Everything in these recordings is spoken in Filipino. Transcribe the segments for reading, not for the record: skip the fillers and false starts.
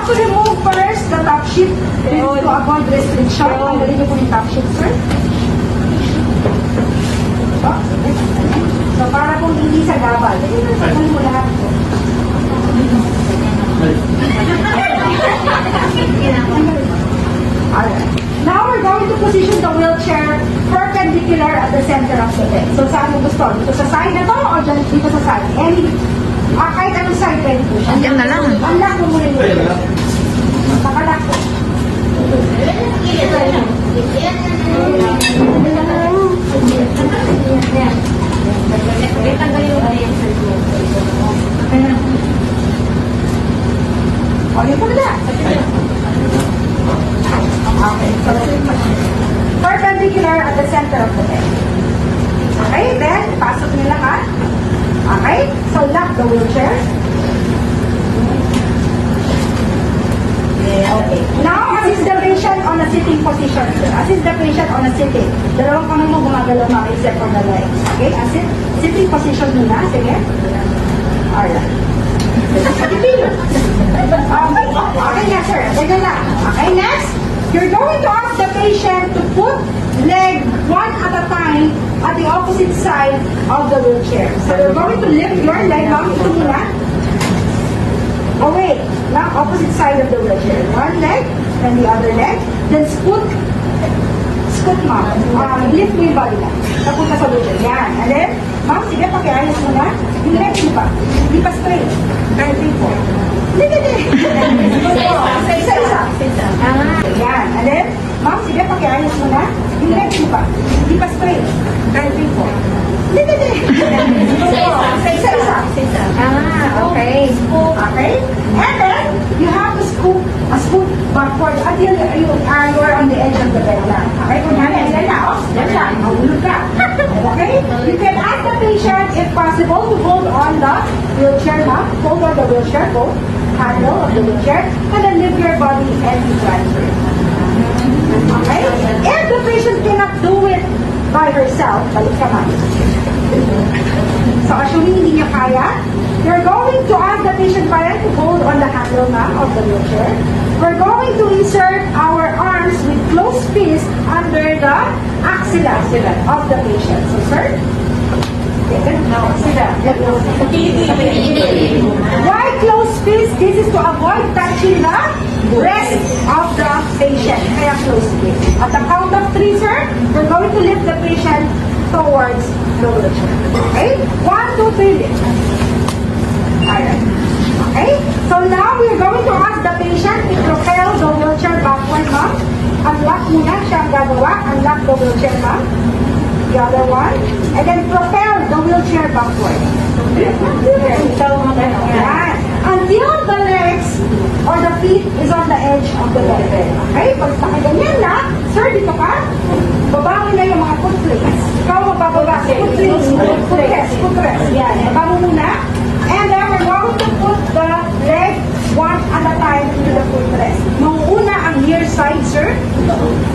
have to remove first the top sheet to avoid restriction. Tanggalin niyo po yung top sheet, sir. So, para kung hindi sa gabal. Tanggalin mo lahat po. Alright. Now we're going to position the wheelchair perpendicular at the center of the bed. So saan mo gusto? Dito sa side na to o dito sa side? Kahit anong side pwede po siya. Andiyan na lang. Unlock mo muna yung nakalock po. O, yun po na. Okay, so perpendicular at the center of the bed. Okay, then, pasok niyo lahat. Okay, so lock the wheelchair. Okay, now assist the patient on a sitting position. Assist the patient on a sitting. Dalawang kamay mo gumagalaw mga except for the legs. Okay, assist. Sitting position muna. Sige. Alright. Okay na, sir. Sige na. Okay, next. You're going to ask the patient to put leg one at a time at the opposite side of the wheelchair. So you're going to lift your leg up ito muna. Away. Now, opposite side of the wheelchair. One leg, then the other leg. Then scoot. Scoot, ma'am. Lift mo yung body na. Napunta sa wheelchair. Yan. And then, ma'am, sige, pakiayos mo na. Yung leg mo ba? Hindi pa straight. Kahit po. Hindi. Isa-isa. Yan. And then, ma'am, sige, pakiayos mo na. Yung leg mo ba? Hindi pa straight. Kahit po. Hindi. Isa-isa. Okay. Okay. And then, you have to scoot backward until you are on the edge of the bed lang. Okay? Kung yan na, yan lang. Mahulog ka. Okay? You can ask the patient, if possible, to hold on the wheelchair na. Hold on the wheelchair, hold handle of the wheelchair, and then lift your body and you transfer it. Okay? If the patient cannot do it by herself, balik ka man. So, assuming hindi niya kaya, you're going to ask the patient parent to hold on the handle na of the wheelchair. We're going to insert our arms with closed fist under the axilla of the patient. So, sir? Why closed fist? This is to avoid touching the breast of the patient. Kaya closed fist. At the count of 3, sir, we're going to lift the patient towards the wheelchair. Okay? 1, 2, 3, lift. Alright. Okay? So now we're going to ask the patient to propel the wheelchair backward, ma'am. Unlock muna siya ang gagawa. Unlock the wheelchair, ma'am. The other one. And then propel the wheelchair backward. Yan. Until the legs or the feet is on the edge of the bed. Okay? Pag nakaganyan na, sir, dito ka. Baba mo na yung mga foot plates. Ikaw mabababa. Foot plates. Foot rest. Yan. Baba mo muna. And then we're going to put the leg one at a time into the foot rest. Mauuna ang near side, sir.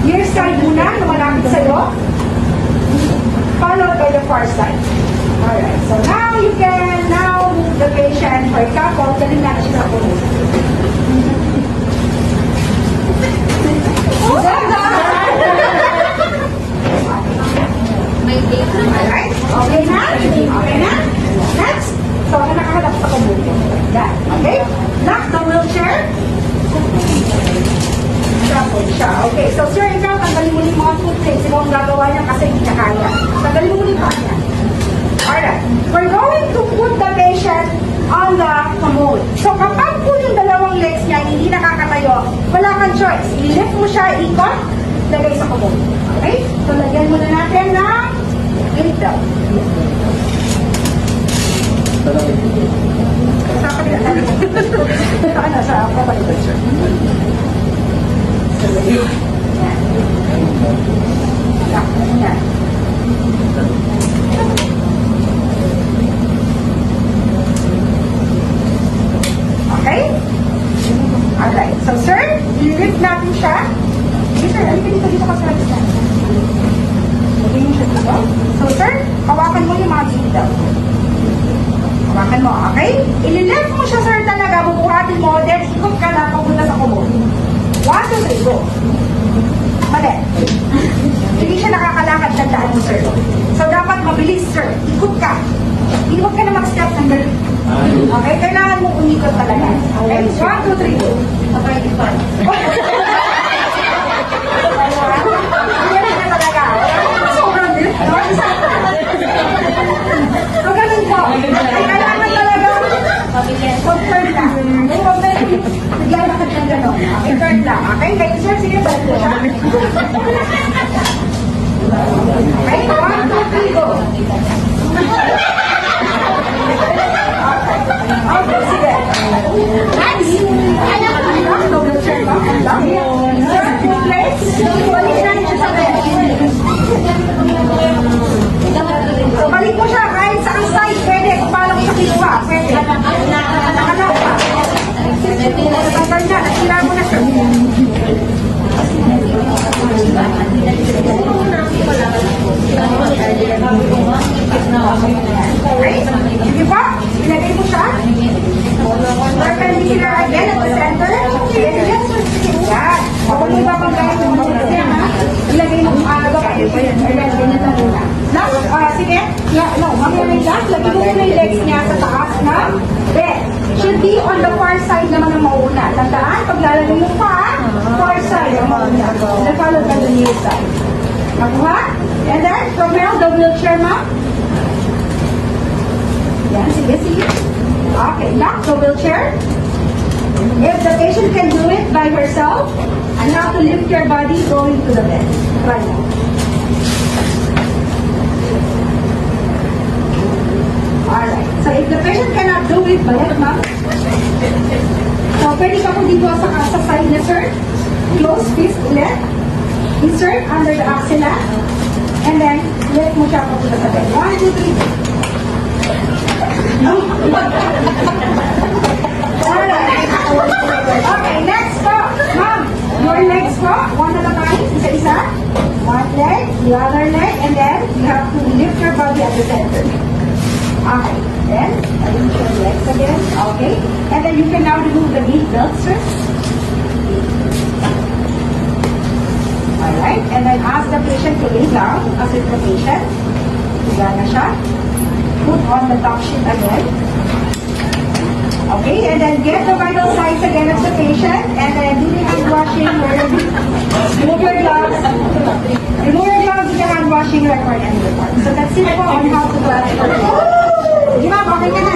Near side muna, na malapit sa'yo. Followed by the far side. Alright, so now you can move the patient. For example, galing natin siya sa puno. Alright, okay na? Okay na? Next. So, nakahalap sa kabuto. That. Okay? Lock the wheelchair. Siya. Okay. So, sir, ikaw, tanggalin mo yung mga footplates. Ikaw ang gagawa niya kasi hindi niya kaya. Tanggalin mo yung kanya. Alright. We're going to put the patient on the commode. So, kapag po yung dalawang legs niya hindi nakakatayo, wala kang choice. I-lift mo siya, ikot, lagay sa commode. Okay? So, lagyan muna natin ng lift down. Sa kapila tayo. Ano, sa kapalitan, sir. Yan. Okay? Alright. So, sir, i-lift natin siya. Sir, dito ka sa labis natin. Lagyan mo siya dito. So, sir, hawakan mo yung mga dito. Hawakan mo, okay? Ililift mo siya, sir, talaga. Bubuhatin mo, then ikot ka na papunta 1, 2, 3, go. Mali. Hindi siya nakakalakad, tandaan mo, sir. So, dapat mabilis, sir. Ikot ka. Huwag ka na mag-step ng galit. Okay? Kailangan mo umikot talaga. Okay? 1, 2, 3, go. Okay, fun. Ganun na talaga. Sobrang bilis. No? So, ganun po. Kailangan talaga mag-turn lang. Naglalakad ng gano'n. Okay, turn lang. Okay? Kayo, sir, sige, balik po siya. Okay, 1, 2, 3, go. Okay, sige. Next. Double turn ba? Sir, two plates. Balik natin siya sa bed. So, balik mo siya kahit sa side. Pwede. Kung paano mo siya kinuha. Pwede. Nakalaw pa. Tanggal na. Nasira mo na siya. Okay? Sige pa. Ilagay mo siya. Perpendicular again at the center. Yes, yan. Huwag mo ipapagkaya mo kasi, ha? Ilagay mo baba. Ayan, ganyan lang muna. Last, sige. No, mamaya na yung last. Lagay mo muna yung legs niya sa taas na bed. Should be on the far side naman ang mauna. Tandaan, pag lalagay mo pa, far side ang mauna. Then follow by the near side. Nakuha? And then, from now, the wheelchair, ma'am. Yan, sige, sige. Okay, now, the wheelchair. If the patient can do it by herself, and now to lift your body going to the bed. Try now. Alright. So, if the patient cannot do it, balik, ma'am. So, pwede ka po dito sa side na, sir. Close fist ulit. Insert under the axilla. And then, lift mo siya papunta sa bed. 1, 2, 3. Okay, next po. Ma'am, your legs po. One at a time. Isa-isa. One leg, the other leg, and then you have to lift your body at the center. Okay. Then, arrange your legs again. Okay. And then you can now remove the knee belt, sir. Alright. And then ask the patient to lay down. Assist the patient. Higa na siya. Put on the top sheet again. Okay, and then get the vital signs again of the patient, and then do the hand washing. Remove your gloves. Remove your gloves with the hand washing record and report. So that's it po on how to classify. Di ba? Okay ka na.